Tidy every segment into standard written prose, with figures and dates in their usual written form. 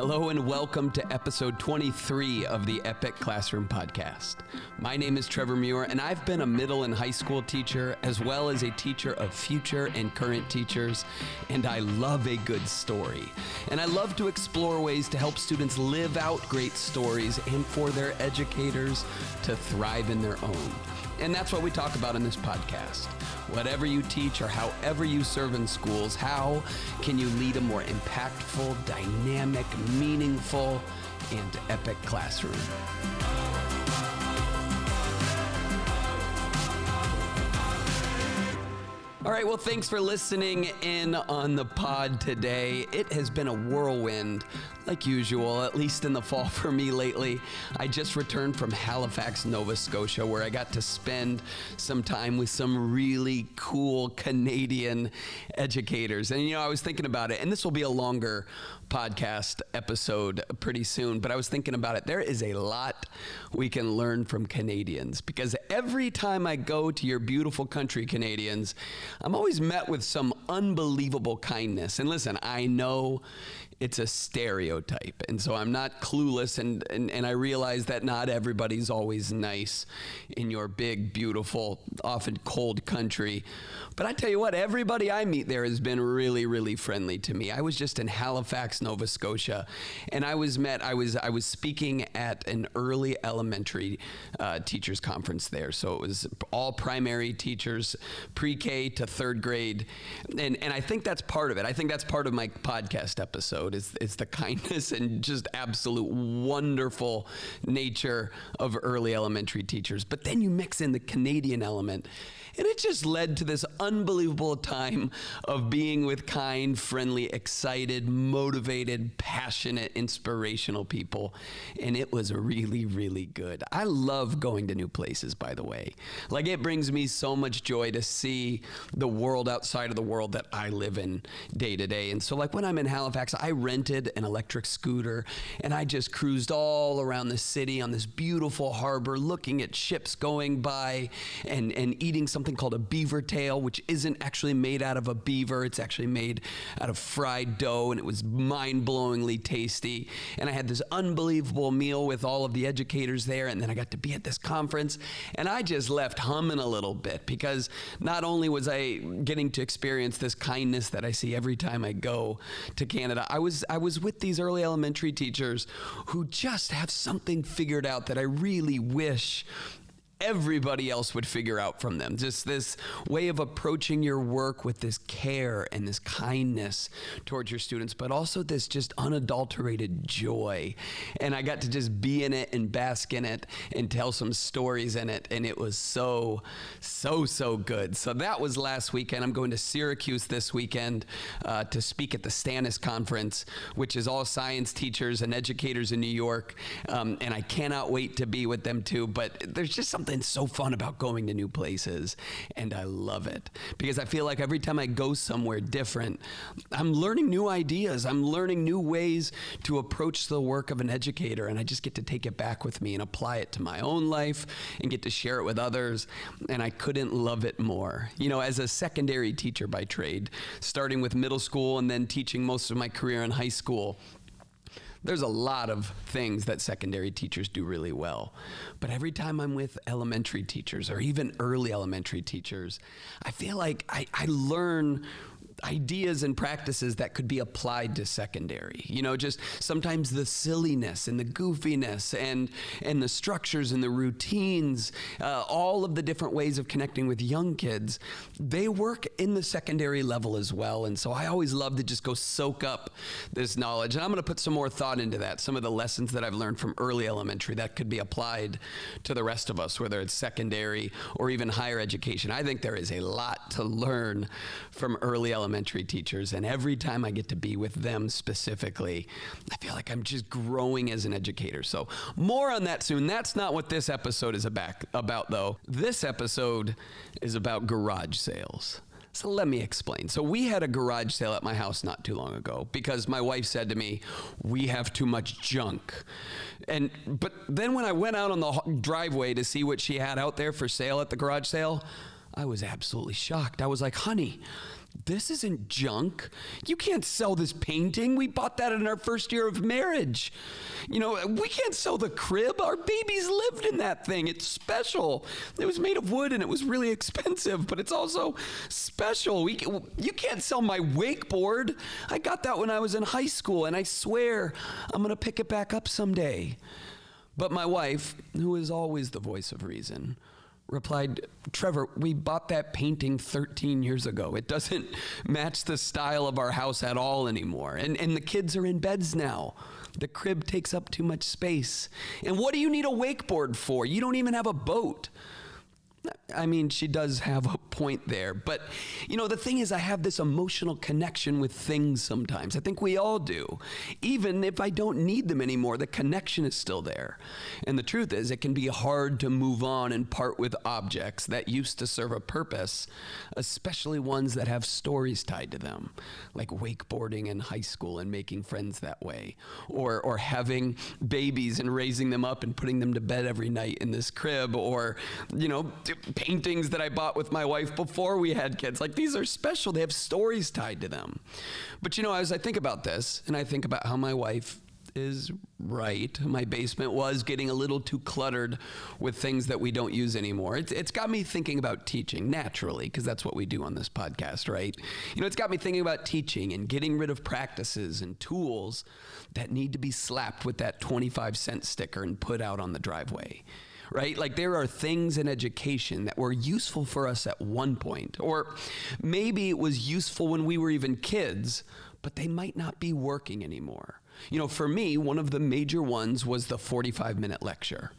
Hello and welcome to episode 23 of the Epic Classroom Podcast. My name is Trevor Muir, and I've been a middle and high school teacher as well as a teacher of future and current teachers, and I love a good story. And I love to explore ways to help students live out great stories and for their educators to thrive in their own. And that's what we talk about in this podcast. Whatever you teach or however you serve in schools, how can you lead a more impactful, dynamic, meaningful, and epic classroom? All right, well, thanks for listening in on the pod today. It has been a whirlwind, like usual, at least in the fall for me lately. I just returned from Halifax, Nova Scotia, where I got to spend some time with some really cool Canadian educators. And, I was thinking about it, and this will be a longer podcast episode pretty soon, but I was thinking about it. There is a lot we can learn from Canadians, because every time I go to your beautiful country, Canadians, I'm always met with some unbelievable kindness. And listen, I know it's a stereotype, and so I'm not clueless, and I realize that not everybody's always nice in your big, beautiful, often cold country. But I tell you what, everybody I meet there has been really, really friendly to me. I was just in Halifax, Nova Scotia, and I was speaking at an early elementary teachers conference there. So it was all primary teachers, pre-K to third grade, and I think that's part of it. I think that's part of my podcast episode. It's the kindness and just absolute wonderful nature of early elementary teachers. But then you mix in the Canadian element, and it just led to this unbelievable time of being with kind, friendly, excited, motivated, passionate, inspirational people. And it was really, really good. I love going to new places, by the way. Like, it brings me so much joy to see the world outside of the world that I live in day to day. And so, like, when I'm in Halifax, I rented an electric scooter and I just cruised all around the city on this beautiful harbor, looking at ships going by and eating something called a beaver tail, which isn't actually made out of a beaver. It's actually made out of fried dough, and it was mind-blowingly tasty. And I had this unbelievable meal with all of the educators there, and then I got to be at this conference, and I just left humming a little bit, because not only was I getting to experience this kindness that I see every time I go to Canada, I was with these early elementary teachers who just have something figured out that I really wish everybody else would figure out from them. Just this way of approaching your work with this care and this kindness towards your students, but also this just unadulterated joy. And I got to just be in it and bask in it and tell some stories in it. And it was so good. So that was last weekend. I'm going to Syracuse this weekend to speak at the Stannis Conference, which is all science teachers and educators in New York. And I cannot wait to be with them too. But there's just something so fun about going to new places, and I love it, because I feel like every time I go somewhere different, I'm learning new ideas. I'm learning new ways to approach the work of an educator, and I just get to take it back with me and apply it to my own life and get to share it with others, and I couldn't love it more. As a secondary teacher by trade, starting with middle school and then teaching most of my career in high school, there's a lot of things that secondary teachers do really well. But every time I'm with elementary teachers or even early elementary teachers, I feel like I learn ideas and practices that could be applied to secondary. Just sometimes the silliness and the goofiness and the structures and the routines, all of the different ways of connecting with young kids, they work in the secondary level as well. And so I always love to just go soak up this knowledge. And I'm going to put some more thought into that, some of the lessons that I've learned from early elementary that could be applied to the rest of us, whether it's secondary or even higher education. I think there is a lot to learn from early elementary teachers, and every time I get to be with them specifically, I feel like I'm just growing as an educator. So more on that soon. That's not what this episode is about though. This episode is about garage sales. So let me explain. So we had a garage sale at my house not too long ago because my wife said to me, we have too much junk. But then when I went out on the driveway to see what she had out there for sale at the garage sale, I was absolutely shocked. I was like, honey, This isn't junk. You can't sell this painting. We bought that in our first year of marriage. We can't sell the crib. Our babies lived in that thing. It's special. It was made of wood and it was really expensive, but it's also special. You can't sell my wakeboard. I got that when I was in high school, and I swear I'm going to pick it back up someday. But my wife, who is always the voice of reason, replied, Trevor, we bought that painting 13 years ago. It doesn't match the style of our house at all anymore. And the kids are in beds now. The crib takes up too much space. And what do you need a wakeboard for? You don't even have a boat. I mean, she does have a point there. But, the thing is, I have this emotional connection with things sometimes. I think we all do. Even if I don't need them anymore, the connection is still there. And the truth is, it can be hard to move on and part with objects that used to serve a purpose, especially ones that have stories tied to them, like wakeboarding in high school and making friends that way, or having babies and raising them up and putting them to bed every night in this crib, or, paintings that I bought with my wife before we had kids. Like, these are special. They have stories tied to them. But as I think about this, and I think about how my wife is right, my basement was getting a little too cluttered with things that we don't use anymore. It's got me thinking about teaching naturally, because that's what we do on this podcast, right? It's got me thinking about teaching and getting rid of practices and tools that need to be slapped with that 25-cent sticker and put out on the driveway. Right? Like, there are things in education that were useful for us at one point, or maybe it was useful when we were even kids, but they might not be working anymore. For me, one of the major ones was the 45-minute lecture.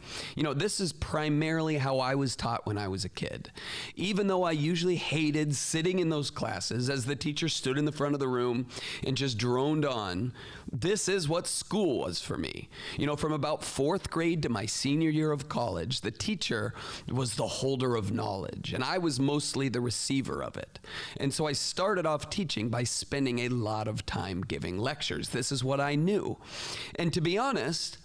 This is primarily how I was taught when I was a kid. Even though I usually hated sitting in those classes as the teacher stood in the front of the room and just droned on, this is what school was for me. From about 4th grade to my senior year of college, the teacher was the holder of knowledge, and I was mostly the receiver of it. And so I started off teaching by spending a lot of time giving lectures. This is what I knew. And to be honest,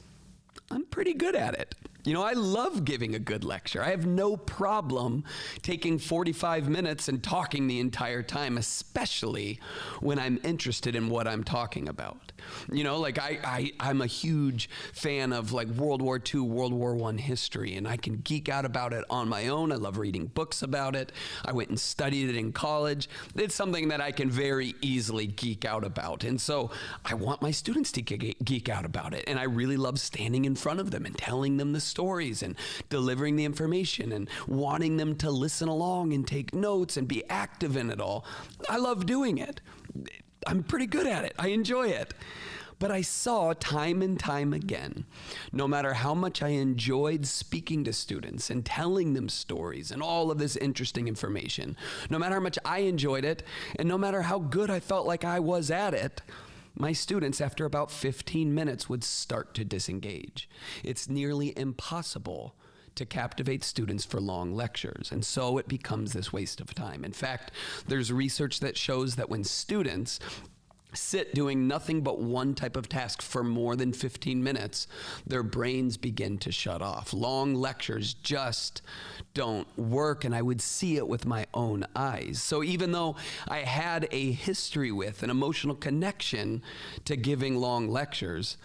I'm pretty good at it. I love giving a good lecture. I have no problem taking 45 minutes and talking the entire time, especially when I'm interested in what I'm talking about. I'm a huge fan of World War II, World War I history, and I can geek out about it on my own. I love reading books about it. I went and studied it in college. It's something that I can very easily geek out about. And so I want my students to geek out about it. And I really love standing in front of them and telling them the stories and delivering the information and wanting them to listen along and take notes and be active in it all. I love doing it. I'm pretty good at it. I enjoy it. But I saw time and time again, no matter how much I enjoyed speaking to students and telling them stories and all of this interesting information, no matter how much I enjoyed it and no matter how good I felt like I was at it, my students, after about 15 minutes, would start to disengage. It's nearly impossible to captivate students for long lectures, and so it becomes this waste of time. In fact, there's research that shows that when students sit doing nothing but one type of task for more than 15 minutes, their brains begin to shut off. Long lectures just don't work, and I would see it with my own eyes. So even though I had a history with an emotional connection to giving long lectures,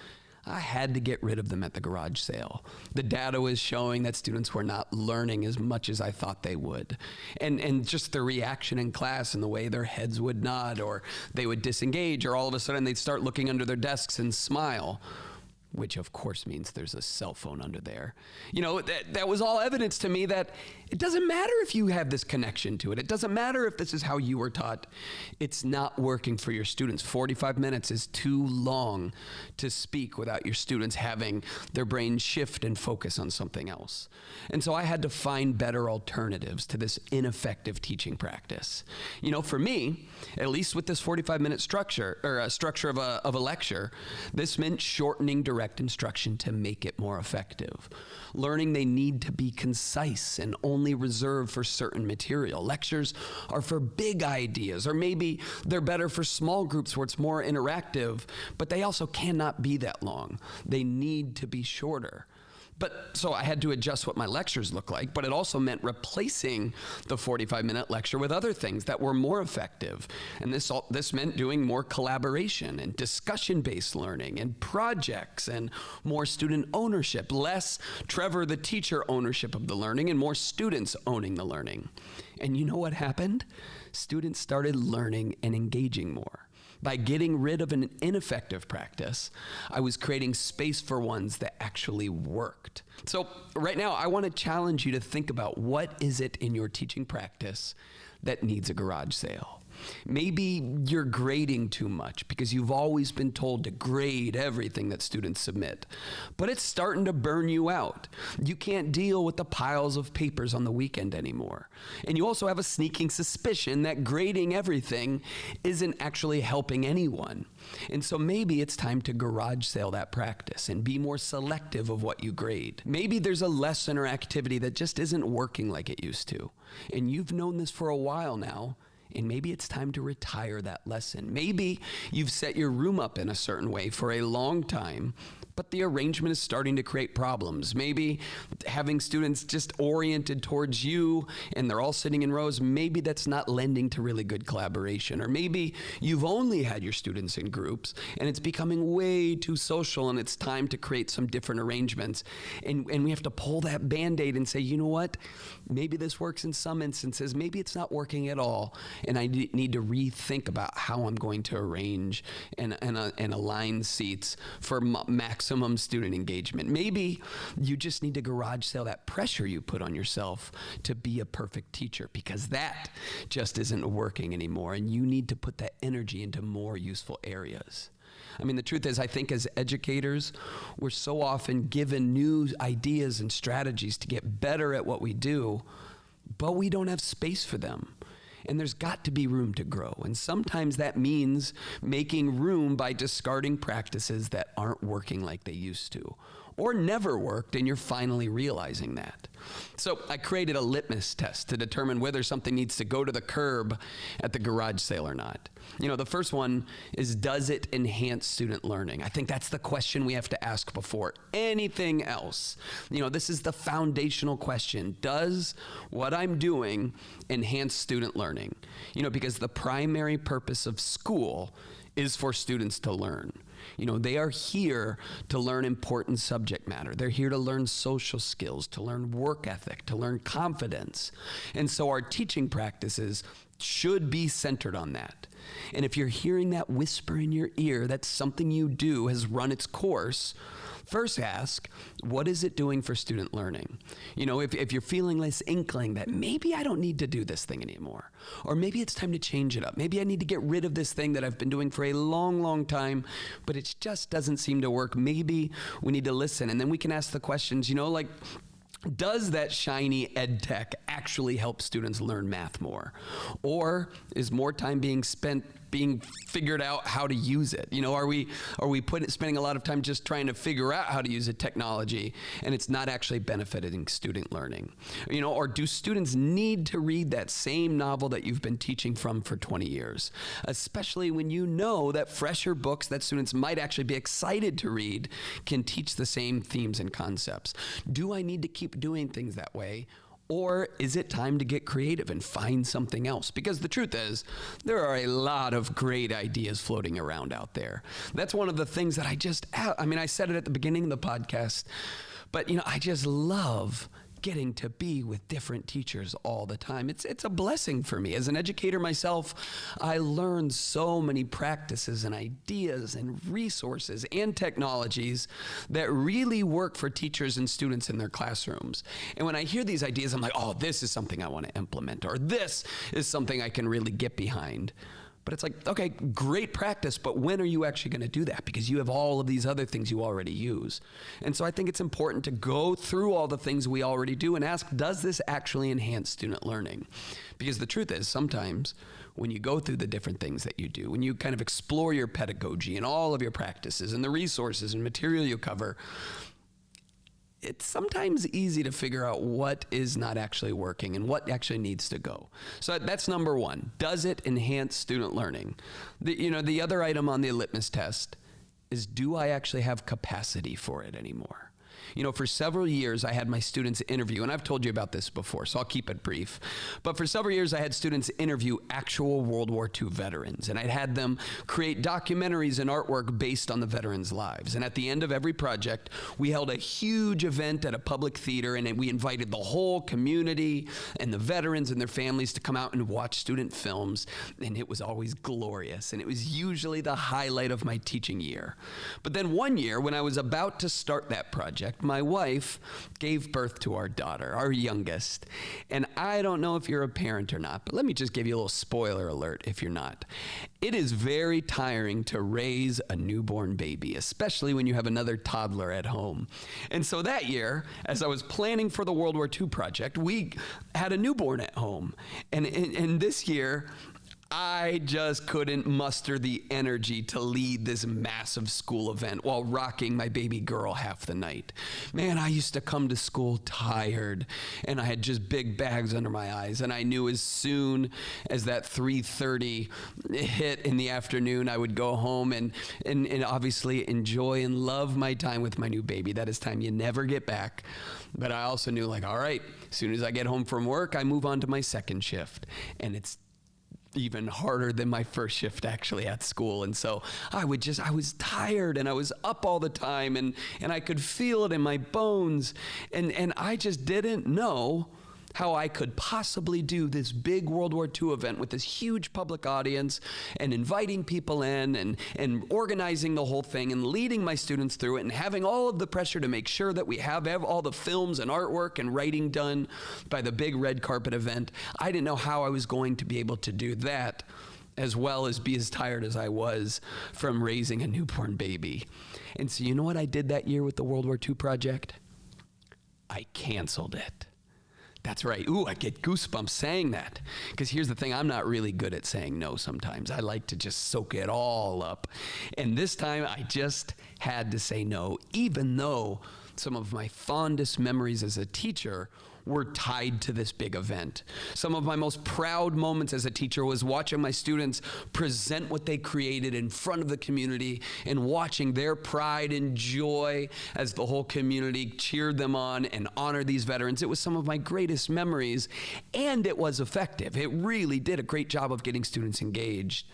I had to get rid of them at the garage sale. The data was showing that students were not learning as much as I thought they would. And just the reaction in class and the way their heads would nod, or they would disengage, or all of a sudden they'd start looking under their desks and smile, which of course means there's a cell phone under there. That was all evidence to me that it doesn't matter if you have this connection to it. It doesn't matter if this is how you were taught. It's not working for your students. 45 minutes is too long to speak without your students having their brain shift and focus on something else. And so I had to find better alternatives to this ineffective teaching practice. For me, at least with this 45-minute structure, or a structure of a lecture, this meant shortening direct instruction to make it more effective. Learning they need to be concise and only reserved for certain material. Lectures are for big ideas, or maybe they're better for small groups where it's more interactive, but they also cannot be that long. They need to be shorter. But so I had to adjust what my lectures look like, but it also meant replacing the 45-minute lecture with other things that were more effective. And this meant doing more collaboration and discussion-based learning and projects and more student ownership, less Trevor the teacher ownership of the learning and more students owning the learning. And you know what happened? Students started learning and engaging more. By getting rid of an ineffective practice, I was creating space for ones that actually worked. So right now, I want to challenge you to think about what is it in your teaching practice that needs a garage sale. Maybe you're grading too much because you've always been told to grade everything that students submit, but it's starting to burn you out. You can't deal with the piles of papers on the weekend anymore. And you also have a sneaking suspicion that grading everything isn't actually helping anyone. And so maybe it's time to garage sale that practice and be more selective of what you grade. Maybe there's a lesson or activity that just isn't working like it used to. And you've known this for a while now. And maybe it's time to retire that lesson. Maybe you've set your room up in a certain way for a long time, but the arrangement is starting to create problems. Maybe having students just oriented towards you and they're all sitting in rows, maybe that's not lending to really good collaboration. Or maybe you've only had your students in groups and it's becoming way too social and it's time to create some different arrangements. And we have to pull that Band-Aid and say, you know what? Maybe this works in some instances, maybe it's not working at all. And I need to rethink about how I'm going to arrange and align seats for maximum student engagement. Maybe you just need to garage sale that pressure you put on yourself to be a perfect teacher, because that just isn't working anymore. And you need to put that energy into more useful areas. I mean, the truth is, I think as educators, we're so often given new ideas and strategies to get better at what we do, but we don't have space for them. And there's got to be room to grow. And sometimes that means making room by discarding practices that aren't working like they used to, or never worked, and you're finally realizing that. So I created a litmus test to determine whether something needs to go to the curb at the garage sale or not. You know, the first one is, does it enhance student learning? I think that's the question we have to ask before anything else. You know, this is the foundational question. Does what I'm doing enhance student learning? You know, because the primary purpose of school is for students to learn. You know, they are here to learn important subject matter. They're here to learn social skills, to learn work ethic, to learn confidence. And so our teaching practices should be centered on that. And if you're hearing that whisper in your ear that something you do has run its course, first ask, what is it doing for student learning? You know, if you're feeling this inkling that maybe I don't need to do this thing anymore, or maybe it's time to change it up. Maybe I need to get rid of this thing that I've been doing for a long, long time, but it just doesn't seem to work. Maybe we need to listen. And then we can ask the questions, you know, like, does that shiny ed tech actually help students learn math more? Or is more time being spent being figured out how to use it? You know, are we spending a lot of time just trying to figure out how to use a technology and it's not actually benefiting student learning? You know, or do students need to read that same novel that you've been teaching from for 20 years? Especially when you know that fresher books that students might actually be excited to read can teach the same themes and concepts. Do I need to keep doing things that way? Or is it time to get creative and find something else? Because the truth is, there are a lot of great ideas floating around out there. That's one of the things that I said it at the beginning of the podcast, but you know, I just love getting to be with different teachers all the time. It's a blessing for me. As an educator myself, I learned so many practices and ideas and resources and technologies that really work for teachers and students in their classrooms. And when I hear these ideas, I'm like, oh, this is something I want to implement, or this is something I can really get behind. But it's like, okay, great practice, but when are you actually going to do that? Because you have all of these other things you already use. And so I think it's important to go through all the things we already do and ask, does this actually enhance student learning? Because the truth is, sometimes when you go through the different things that you do, when you kind of explore your pedagogy and all of your practices and the resources and material you cover, it's sometimes easy to figure out what is not actually working and what actually needs to go. So that's number one. Does it enhance student learning? The other item on the litmus test is, do I actually have capacity for it anymore? You know, for several years, I had my students interview, and I've told you about this before, so I'll keep it brief. But for several years, I had students interview actual World War II veterans, and I'd had them create documentaries and artwork based on the veterans' lives. And at the end of every project, we held a huge event at a public theater, and we invited the whole community and the veterans and their families to come out and watch student films, and it was always glorious, and it was usually the highlight of my teaching year. But then one year, when I was about to start that project, my wife gave birth to our daughter, our youngest. And I don't know if you're a parent or not, but let me just give you a little spoiler alert if you're not. It is very tiring to raise a newborn baby, especially when you have another toddler at home. And so that year, as I was planning for the World War II project, we had a newborn at home. And this year, I just couldn't muster the energy to lead this massive school event while rocking my baby girl half the night. Man, I used to come to school tired, and I had just big bags under my eyes, and I knew as soon as that 3:30 hit in the afternoon, I would go home and obviously enjoy and love my time with my new baby. That is time you never get back. But I also knew, like, all right, as soon as I get home from work, I move on to my second shift, and it's even harder than my first shift actually at school. And so I was tired, and I was up all the time, and I could feel it in my bones. And I just didn't know how I could possibly do this big World War II event with this huge public audience and inviting people in and organizing the whole thing and leading my students through it and having all of the pressure to make sure that we have all the films and artwork and writing done by the big red carpet event. I didn't know how I was going to be able to do that as well as be as tired as I was from raising a newborn baby. And so you know what I did that year with the World War II project? I canceled it. That's right. Ooh, I get goosebumps saying that. Because here's the thing, I'm not really good at saying no sometimes. I like to just soak it all up. And this time I just had to say no, even though some of my fondest memories as a teacher were tied to this big event. Some of my most proud moments as a teacher was watching my students present what they created in front of the community and watching their pride and joy as the whole community cheered them on and honored these veterans. It was some of my greatest memories, and it was effective. It really did a great job of getting students engaged.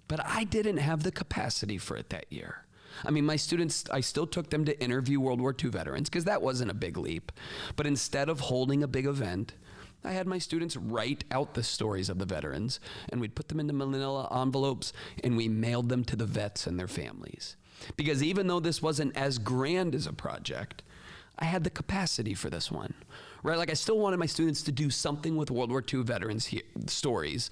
But I didn't have the capacity for it that year. I mean, my students, I still took them to interview World War II veterans because that wasn't a big leap. But instead of holding a big event, I had my students write out the stories of the veterans, and we'd put them into manila envelopes, and we mailed them to the vets and their families. Because even though this wasn't as grand as a project, I had the capacity for this one, right? Like, I still wanted my students to do something with World War II veterans stories,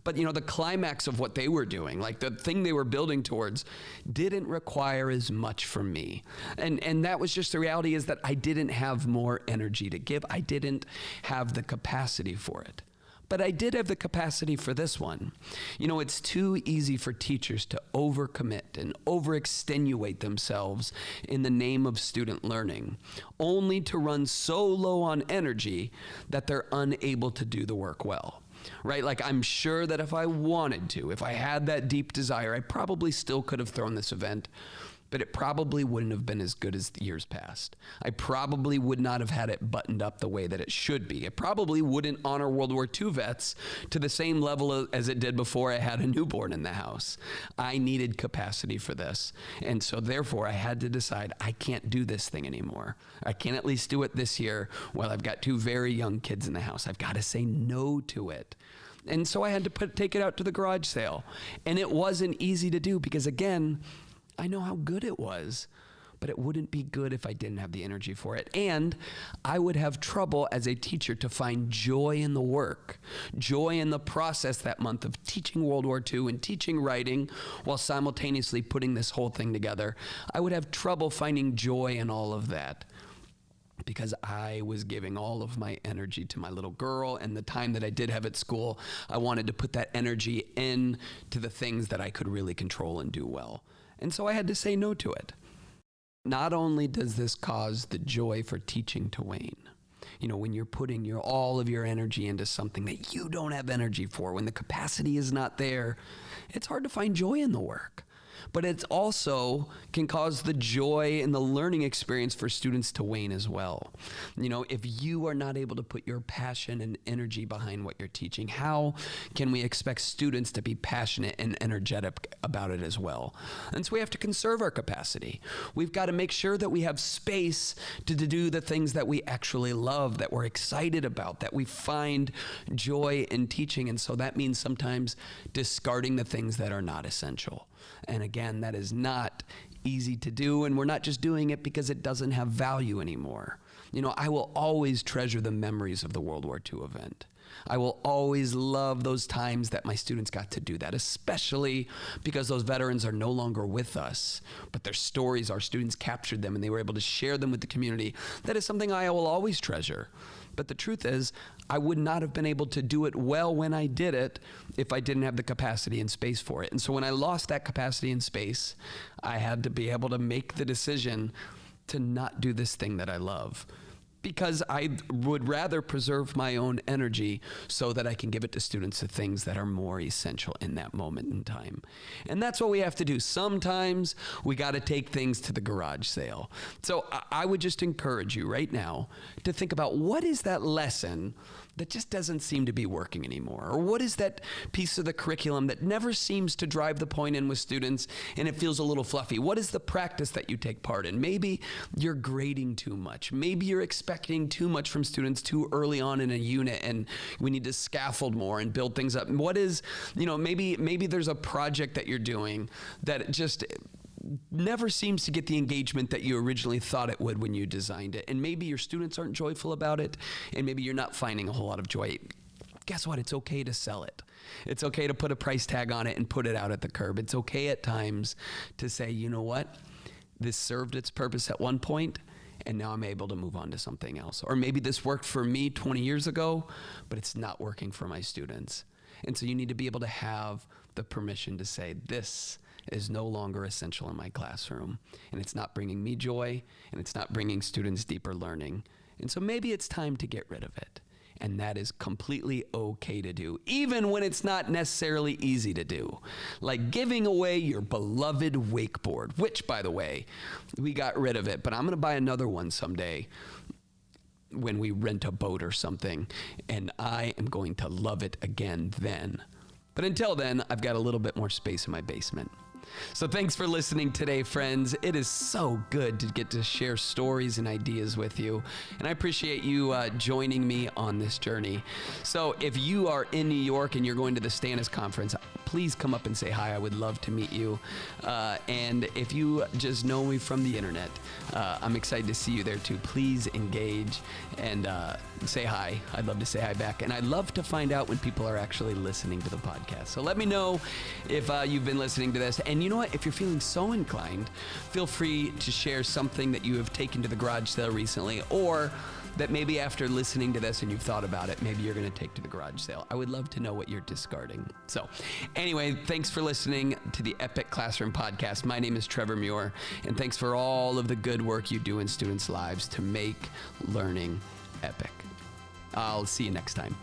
but you know, the climax of what they were doing, like the thing they were building towards, didn't require as much from me. And that was just the reality, is that I didn't have more energy to give. I didn't have the capacity for it. But I did have the capacity for this one. You know, it's too easy for teachers to overcommit and overextenuate themselves in the name of student learning, only to run so low on energy that they're unable to do the work well. Right? Like, I'm sure that if I wanted to, if I had that deep desire, I probably still could have thrown this event, but it probably wouldn't have been as good as the years past. I probably would not have had it buttoned up the way that it should be. It probably wouldn't honor World War II vets to the same level as it did before I had a newborn in the house. I needed capacity for this. And so therefore I had to decide I can't do this thing anymore. I can't at least do it this year while I've got two very young kids in the house. I've got to say no to it. And so I had to take it out to the garage sale. And it wasn't easy to do because, again, I know how good it was, but it wouldn't be good if I didn't have the energy for it. And I would have trouble as a teacher to find joy in the work, joy in the process that month of teaching World War II and teaching writing while simultaneously putting this whole thing together. I would have trouble finding joy in all of that because I was giving all of my energy to my little girl, and the time that I did have at school, I wanted to put that energy into the things that I could really control and do well. And so I had to say no to it. Not only does this cause the joy for teaching to wane, you know, when you're putting all of your energy into something that you don't have energy for, when the capacity is not there, it's hard to find joy in the work. but it also can cause the joy and the learning experience for students to wane as well. You know, if you are not able to put your passion and energy behind what you're teaching, how can we expect students to be passionate and energetic about it as well? And so we have to conserve our capacity. We've got to make sure that we have space to do the things that we actually love, that we're excited about, that we find joy in teaching. And so that means sometimes discarding the things that are not essential. And again, that is not easy to do, and we're not just doing it because it doesn't have value anymore. You know, I will always treasure the memories of the World War II event. I will always love those times that my students got to do that, especially because those veterans are no longer with us, but their stories, our students captured them and they were able to share them with the community. That is something I will always treasure. But the truth is, I would not have been able to do it well when I did it if I didn't have the capacity and space for it. And so when I lost that capacity and space, I had to be able to make the decision to not do this thing that I love, because I would rather preserve my own energy so that I can give it to students the things that are more essential in that moment in time. And that's what we have to do. Sometimes we got to take things to the garage sale. So I would just encourage you right now to think about, what is that lesson that just doesn't seem to be working anymore? Or what is that piece of the curriculum that never seems to drive the point in with students and it feels a little fluffy? What is the practice that you take part in? Maybe you're grading too much. Maybe you're expecting too much from students too early on in a unit and we need to scaffold more and build things up. What is, maybe there's a project that you're doing that just never seems to get the engagement that you originally thought it would when you designed it. And maybe your students aren't joyful about it, and maybe you're not finding a whole lot of joy. Guess what? It's okay to sell it. It's okay to put a price tag on it and put it out at the curb. It's okay at times to say, you know what? This served its purpose at one point, and now I'm able to move on to something else. Or maybe this worked for me 20 years ago, but it's not working for my students. And so you need to be able to have the permission to say, this is no longer essential in my classroom, and it's not bringing me joy, and it's not bringing students deeper learning. And so maybe it's time to get rid of it. And that is completely okay to do, even when it's not necessarily easy to do. Like giving away your beloved wakeboard, which, by the way, we got rid of it, but I'm going to buy another one someday when we rent a boat or something, and I am going to love it again then. But until then, I've got a little bit more space in my basement. So thanks for listening today, friends. It is so good to get to share stories and ideas with you. And I appreciate you joining me on this journey. So if you are in New York and you're going to the Stannis Conference, please come up and say hi. I would love to meet you. And if you just know me from the internet, I'm excited to see you there too. Please engage and say hi. I'd love to say hi back. And I'd love to find out when people are actually listening to the podcast. So let me know if you've been listening to this. And you know what? If you're feeling so inclined, feel free to share something that you have taken to the garage sale recently, or that maybe after listening to this and you've thought about it, maybe you're going to take to the garage sale. I would love to know what you're discarding. So anyway, thanks for listening to the Epic Classroom Podcast. My name is Trevor Muir, and thanks for all of the good work you do in students' lives to make learning epic. I'll see you next time.